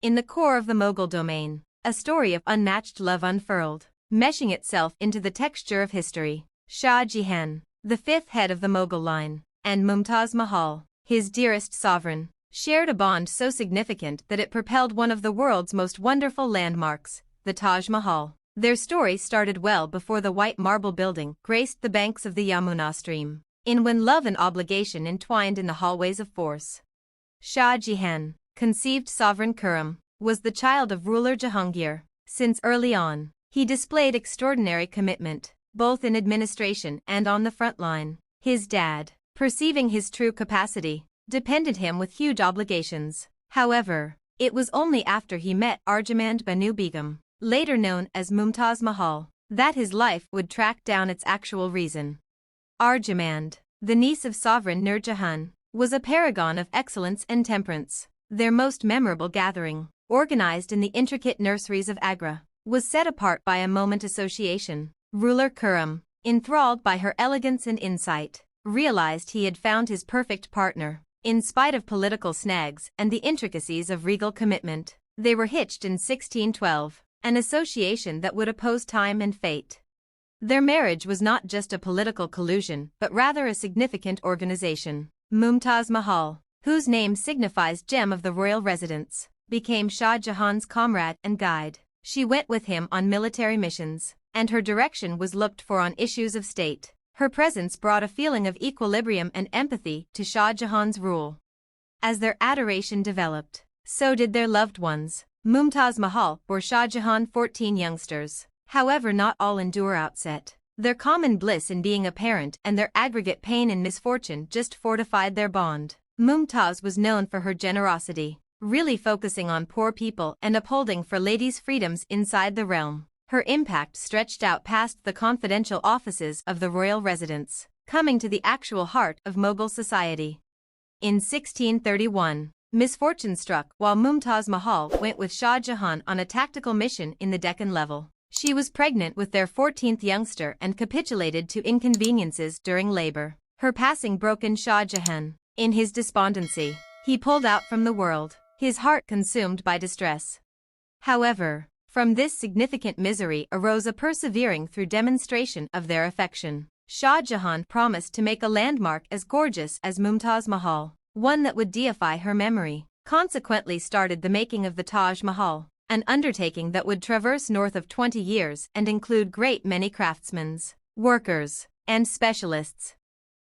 In the core of the Mughal domain, a story of unmatched love unfurled, meshing itself into the texture of history. Shah Jhan, the fifth head of the Mughal line, and Mumtaz Mahal, his dearest sovereign, shared a bond so significant that it propelled one of the world's most wonderful landmarks, the Taj Mahal. Their story started well before the white marble building graced the banks of the Yamuna stream, in when love and obligation entwined in the hallways of force. Shah Jhan, conceived sovereign Khurram, was the child of ruler Jahangir. Since early on, he displayed extraordinary commitment, both in administration and on the front line. His dad, perceiving his true capacity, depended him with huge obligations. However, it was only after he met Arjamand Banu Begum, later known as Mumtaz Mahal, that his life would track down its actual reason. Arjamand, the niece of sovereign Nur Jahan, was a paragon of excellence and temperance. Their most memorable gathering, organized in the intricate nurseries of Agra, was set apart by a moment association. Ruler Khurram, enthralled by her elegance and insight, realized he had found his perfect partner. In spite of political snags and the intricacies of regal commitment, they were hitched in 1612, an association that would oppose time and fate. Their marriage was not just a political collusion but rather a significant organization. Mumtaz Mahal, whose name signifies gem of the royal residence, became Shah Jahan's comrade and guide. She went with him on military missions, and her direction was looked for on issues of state. Her presence brought a feeling of equilibrium and empathy to Shah Jahan's rule. As their adoration developed, so did their loved ones. Mumtaz Mahal bore Shah Jahan 14 youngsters. However, not all endure outset. Their common bliss in being a parent and their aggregate pain in misfortune just fortified their bond. Mumtaz was known for her generosity, really focusing on poor people and upholding for ladies' freedoms inside the realm. Her impact stretched out past the confidential offices of the royal residence, coming to the actual heart of Mughal society. In 1631, misfortune struck while Mumtaz Mahal went with Shah Jahan on a tactical mission in the Deccan level. She was pregnant with their 14th youngster and capitulated to inconveniences during labor. Her passing brokened Shah Jahan. In his despondency, he pulled out from the world, his heart consumed by distress. However, from this significant misery arose a persevering through demonstration of their affection. Shah Jahan promised to make a landmark as gorgeous as Mumtaz Mahal, one that would deify her memory. Consequently started the making of the Taj Mahal, an undertaking that would traverse north of 20 years and include great many craftsmen, workers, and specialists.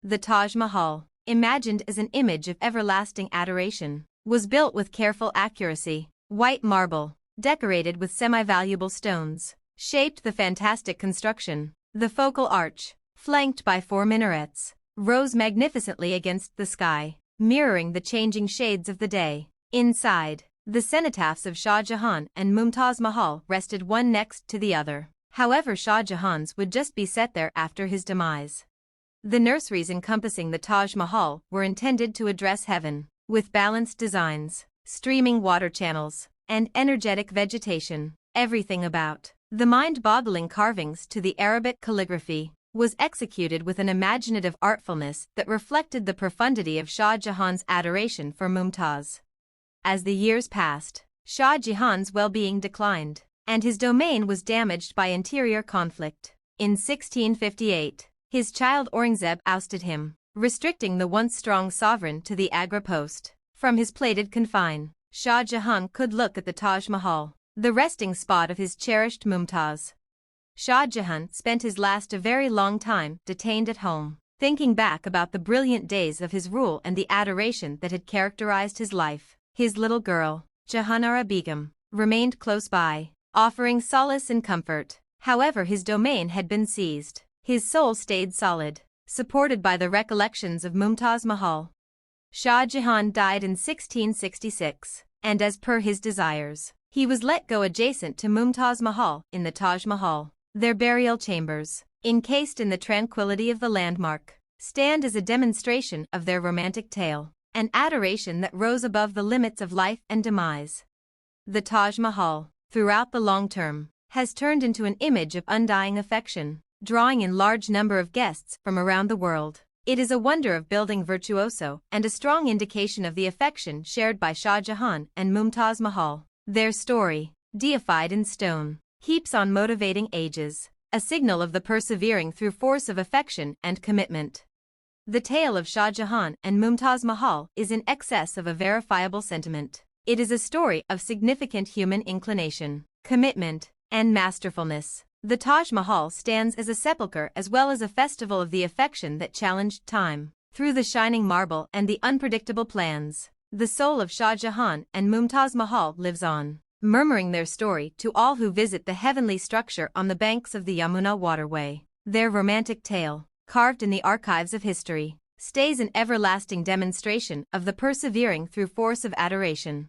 The Taj Mahal, imagined as an image of everlasting adoration, was built with careful accuracy. White marble, decorated with semi-valuable stones, shaped the fantastic construction. The focal arch, flanked by 4 minarets, rose magnificently against the sky, mirroring the changing shades of the day. Inside, the cenotaphs of Shah Jahan and Mumtaz Mahal rested one next to the other. However, Shah Jahan's would just be set there after his demise. The nurseries encompassing the Taj Mahal were intended to address heaven, with balanced designs, streaming water channels, and energetic vegetation. Everything about the mind-boggling carvings to the Arabic calligraphy was executed with an imaginative artfulness that reflected the profundity of Shah Jahan's adoration for Mumtaz. As the years passed, Shah Jahan's well-being declined, and his domain was damaged by interior conflict. In 1658, his child Aurangzeb ousted him, restricting the once strong sovereign to the Agra post. From his plated confine, Shah Jahan could look at the Taj Mahal, the resting spot of his cherished Mumtaz. Shah Jahan spent his last a very long time detained at home, thinking back about the brilliant days of his rule and the adoration that had characterized his life. His little girl, Jahanara Begum, remained close by, offering solace and comfort. However, his domain had been seized. His soul stayed solid, supported by the recollections of Mumtaz Mahal. Shah Jahan died in 1666, and as per his desires, he was let go adjacent to Mumtaz Mahal in the Taj Mahal. Their burial chambers, encased in the tranquility of the landmark, stand as a demonstration of their romantic tale, an adoration that rose above the limits of life and demise. The Taj Mahal, throughout the long term, has turned into an image of undying affection, drawing in large number of guests from around the world. It is a wonder of building virtuoso and a strong indication of the affection shared by Shah Jahan and Mumtaz Mahal. Their story, deified in stone, keeps on motivating ages, a signal of the persevering through force of affection and commitment. The tale of Shah Jahan and Mumtaz Mahal is in excess of a verifiable sentiment. It is a story of significant human inclination, commitment, and masterfulness. The Taj Mahal stands as a sepulchre as well as a festival of the affection that challenged time. Through the shining marble and the unpredictable plans, the soul of Shah Jahan and Mumtaz Mahal lives on, murmuring their story to all who visit the heavenly structure on the banks of the Yamuna waterway. Their romantic tale, carved in the archives of history, stays an everlasting demonstration of the persevering through force of adoration.